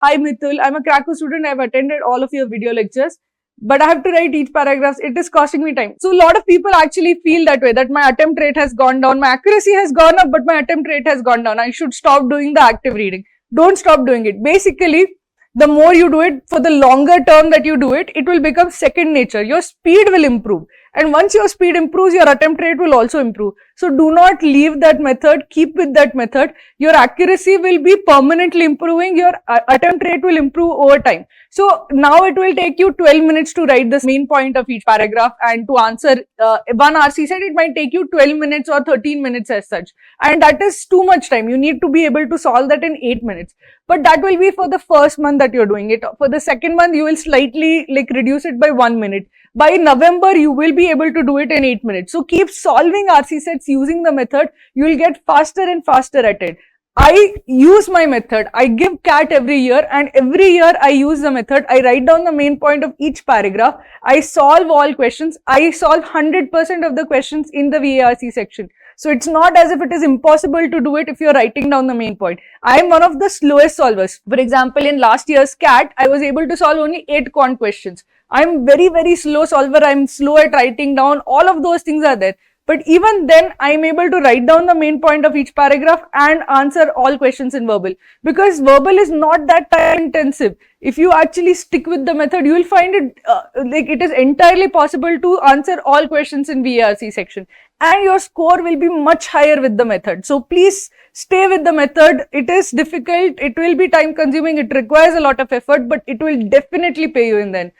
Hi Mithul, I'm a Krakow student. I've attended all of your video lectures, but I have to write each paragraph. It is costing me time. So a lot of people actually feel that way, that my attempt rate has gone down. My accuracy has gone up, but my attempt rate has gone down. I should stop doing the active reading. Don't stop doing it. Basically, the more you do it, for the longer term that you do it, it will become second nature. Your speed will improve. And once your speed improves, your attempt rate will also improve. So do not leave that method. Keep with that method. Your accuracy will be permanently improving. Your attempt rate will improve over time. So now it will take you 12 minutes to write the main point of each paragraph, and to answer one RC set, it might take you 12 minutes or 13 minutes as such. And that is too much time. You need to be able to solve that in 8 minutes. But that will be for the first month that you're doing it. For the second month, you will slightly reduce it by 1 minute. By November, you will be able to do it in 8 minutes. So keep solving RC sets using the method. You will get faster and faster at it. I use my method. I give CAT every year, and every year I use the method. I write down the main point of each paragraph. I solve all questions. I solve 100% of the questions in the VARC section. So it's not as if it is impossible to do it if you're writing down the main point. I am one of the slowest solvers. For example, in last year's CAT, I was able to solve only 8 quant questions. I'm very slow solver. I'm slow at writing down. All of those things are there. But even then, I'm able to write down the main point of each paragraph and answer all questions in verbal. Because verbal is not that time intensive. If you actually stick with the method, you will find it it is entirely possible to answer all questions in VARC section. And your score will be much higher with the method. So please stay with the method. It is difficult. It will be time consuming. It requires a lot of effort, but it will definitely pay you in the end.